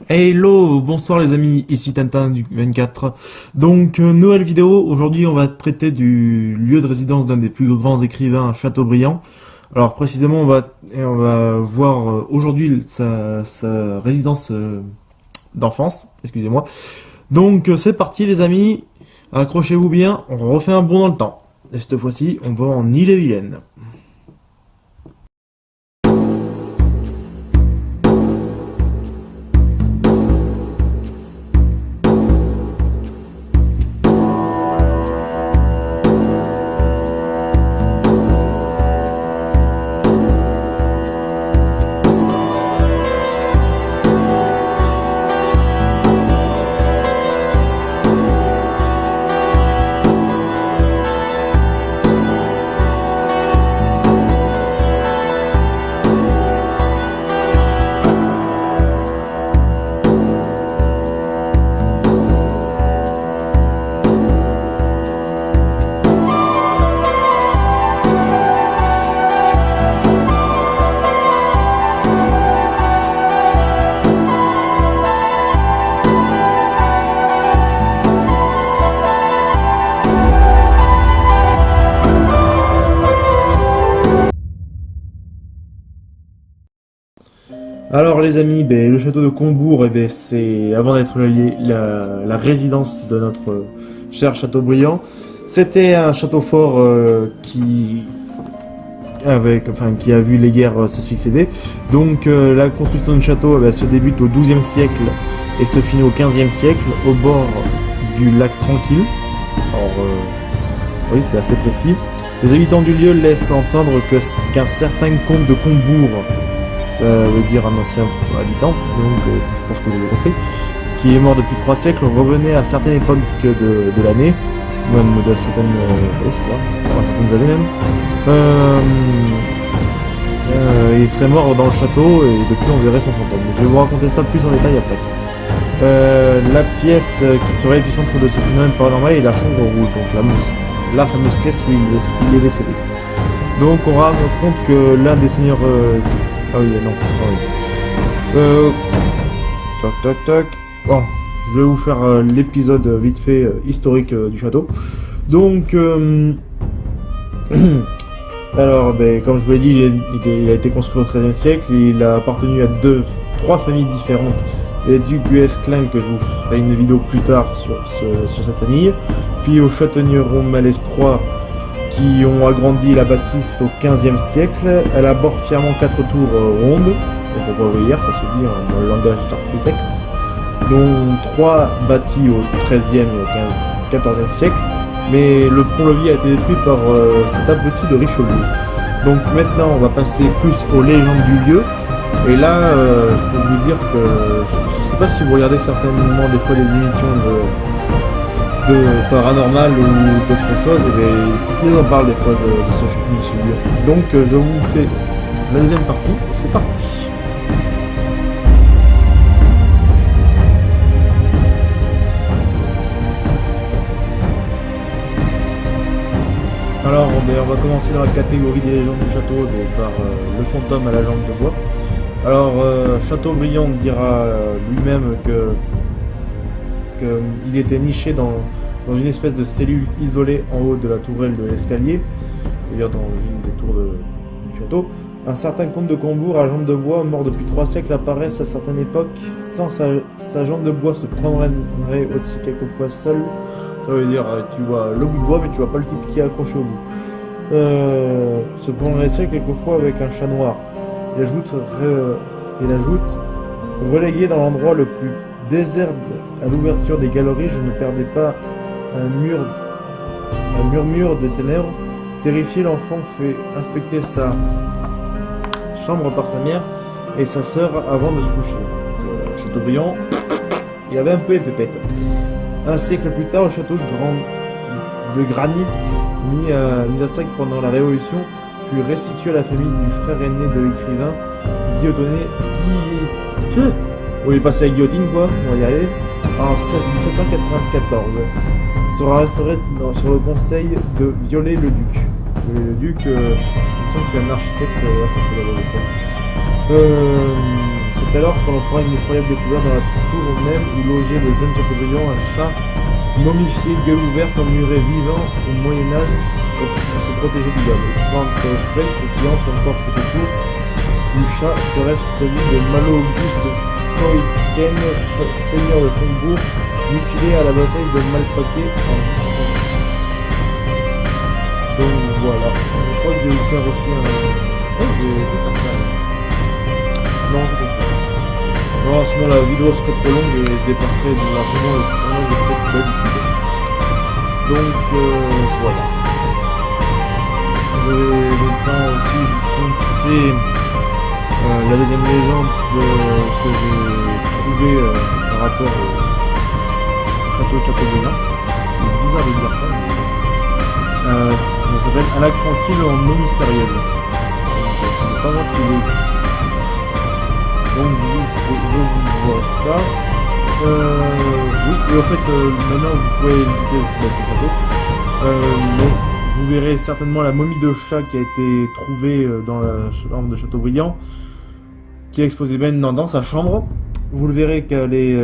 Hello, bonsoir les amis, ici Tintin du 24. Donc, nouvelle vidéo, aujourd'hui on va traiter du lieu de résidence d'un des plus grands écrivains, Chateaubriand. Alors précisément on va voir aujourd'hui sa résidence d'enfance, excusez-moi. Donc c'est parti les amis, accrochez-vous bien, on refait un bond dans le temps. Et cette fois-ci on va en Ille-et-Vilaine. Alors les amis, le château de Combourg, c'est avant d'être la résidence de notre cher Chateaubriand. C'était un château fort qui a vu les guerres se succéder. Donc la construction du château se débute au XIIe siècle et se finit au XVe siècle au bord du lac Tranquille. Alors oui, c'est assez précis. Les habitants du lieu laissent entendre qu'un certain comte de Combourg, ça veut dire un ancien habitant, donc je pense que vous avez compris, qui est mort depuis 3 siècles, revenait à certaines époques de l'année, même de certaines, certaines années même. Il serait mort dans le château et depuis on verrait son fantôme. Je vais vous raconter ça plus en détail après. La pièce qui serait l'épicentre de ce phénomène paranormal est la chambre rouge, donc la fameuse pièce où il est décédé. Donc on raconte que l'un des seigneurs... Ah oui, non, attendez. Toc toc toc. Bon, je vais vous faire l'épisode vite fait historique du château. Donc, alors, comme je vous l'ai dit, il a été construit au XIIIe siècle. Il a appartenu à 3 familles différentes. Les ducs Guesclin, que je vous ferai une vidéo plus tard sur cette famille. Puis aux châtaignerons Malestroit, qui ont agrandi la bâtisse au XVe siècle. Elle aborde fièrement 4 tours rondes, ouvrières, ça se dit dans le langage d'architecte, dont 3 bâtis au XIIIe et au XIVe siècle. Mais le pont-levis a été détruit par cet abruti de Richelieu. Donc maintenant, on va passer plus aux légendes du lieu. Et là, je peux vous dire que je ne sais pas si vous regardez certainement des fois les émissions de paranormal ou d'autres choses, ils en parlent des fois de ce lieu. Donc je vous fais la deuxième partie, c'est parti. Alors on va commencer dans la catégorie des légendes du château par le fantôme à la jambe de bois. Alors Chateaubriand dira lui-même qu'il était niché dans une espèce de cellule isolée en haut de la tourelle de l'escalier, c'est-à-dire dans une des tours du château. Un certain comte de Combourg à jambe de bois, mort depuis 3 siècles, apparaissent à certaines époques. Sans sa jambe de bois se prendrait aussi quelquefois seul. Ça veut dire tu vois le bout de bois mais tu vois pas le type qui est accroché au bout. Se prendrait seul quelquefois avec un chat noir. Il ajoute relégué dans l'endroit le plus désert à l'ouverture des galeries, je ne perdais pas un murmure des ténèbres. Terrifié, l'enfant fait inspecter sa chambre par sa mère et sa sœur avant de se coucher. Chateaubriand, il avait un peu les pépettes. Un siècle plus tard, le château de granit mis à sac pendant la Révolution fut restitué à la famille du frère aîné de l'écrivain, on est passé à la guillotine quoi, on va y arriver, en 1794. Sera restauré sur le conseil de Viollet le Duc. Le Duc, il me semble que c'est un architecte, ça c'est la vérité. C'est alors que l'on fera une effroyable découverte dans la tour même où logeait le jeune Chateaubriand, un chat momifié, gueule ouverte, emmuré vivant au Moyen-Âge pour se protéger du diable. Quant au spectre qui hante encore cette tour du chat serait celui de Malo Auguste Coitken, seigneur de Combourg, mutilé à la bataille de Malplaquet en 1600. Donc voilà, je crois que je vais vous faire aussi un... Oh, je vais faire ça. Non, je comprends. Non, sinon la vidéo serait trop longue et je dépasserai largement le temps que je fais d'habitude. Donc voilà. Je vais maintenant aussi vous compter la deuxième légende que j'ai trouvée par rapport au château de Chateaubriand. C'est bizarre de dire ça. Ça s'appelle Un lac tranquille en eau mystérieuse. Donc, c'est pas moi qui l'ai écrit. Donc je vous vois ça. Oui, et en fait, maintenant vous pouvez visiter ce château. Mais vous verrez certainement la momie de chat qui a été trouvée dans la chambre de Chateaubriand, qui est exposée maintenant dans sa chambre. Vous le verrez qu'elle est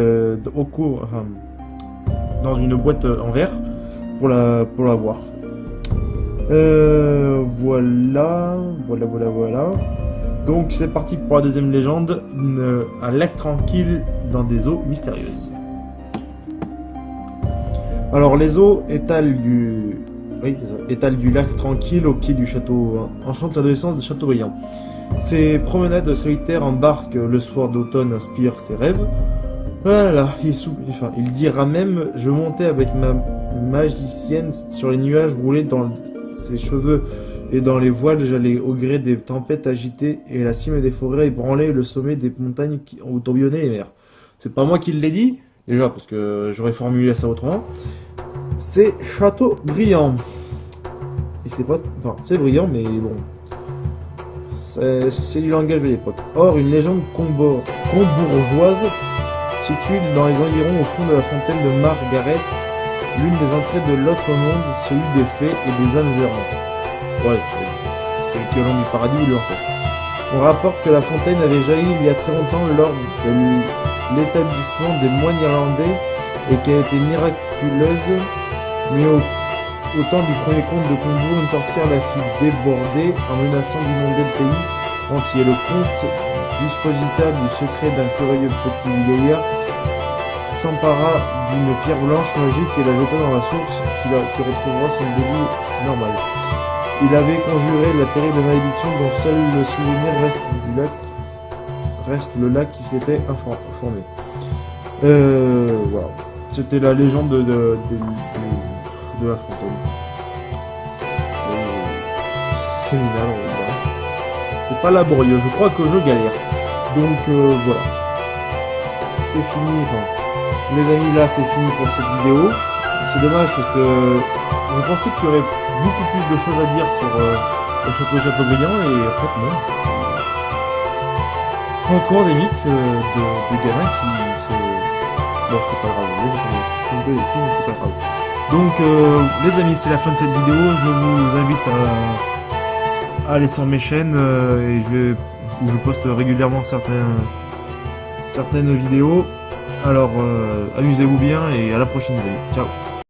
dans une boîte en verre pour la voir. Voilà. Donc c'est parti pour la deuxième légende, un lac tranquille dans des eaux mystérieuses. Alors les eaux étales du lac tranquille au pied du château enchantent l'adolescence de Chateaubriand. Ses promenades solitaires en barque le soir d'automne inspirent ses rêves. Voilà, il dira même « Je montais avec ma magicienne sur les nuages roulés dans ses cheveux. Et dans les voiles, j'allais au gré des tempêtes agitées et la cime des forêts ébranlait le sommet des montagnes où tourbillonnaient les mers. » C'est pas moi qui l'ai dit, déjà, parce que j'aurais formulé ça autrement. C'est Chateaubriand. Et c'est pas... Enfin, c'est brillant, mais bon... C'est du langage de l'époque. Or, une légende combourgeoise situe dans les environs au fond de la fontaine de Margaret, l'une des entrées de l'autre monde, celui des fées et des âmes errantes. Ouais, c'est l'équivalent du paradis ou de l'enfer. On rapporte que la fontaine avait jailli il y a très longtemps lors de l'établissement des moines irlandais et qu'elle était miraculeuse, mais au temps du premier comte de Combourg, une sorcière la fit déborder en menaçant d'inonder le pays entier. Le comte, dispositeur du secret d'un curieux petit vieillard, s'empara d'une pierre blanche magique et la jeta dans la source qui retrouvera son débit normal. Il avait conjuré la terrible malédiction dont seul le souvenir reste le lac qui s'était formé. Voilà. C'était la légende de la fontaine. C'est génial, on va dire. C'est pas laborieux, je crois que je galère. Donc voilà. C'est fini. Enfin, les amis, là c'est fini pour cette vidéo. C'est dommage parce que je pensais qu'il y aurait beaucoup plus de choses à dire sur le château de Chateaubriand et en fait non. Encore des mythes de gamins qui se... Bon, c'est pas grave, c'est pas grave. Donc les amis, c'est la fin de cette vidéo. Je vous invite à aller sur mes chaînes où je poste régulièrement certaines vidéos. Alors amusez-vous bien et à la prochaine, les amis. Ciao.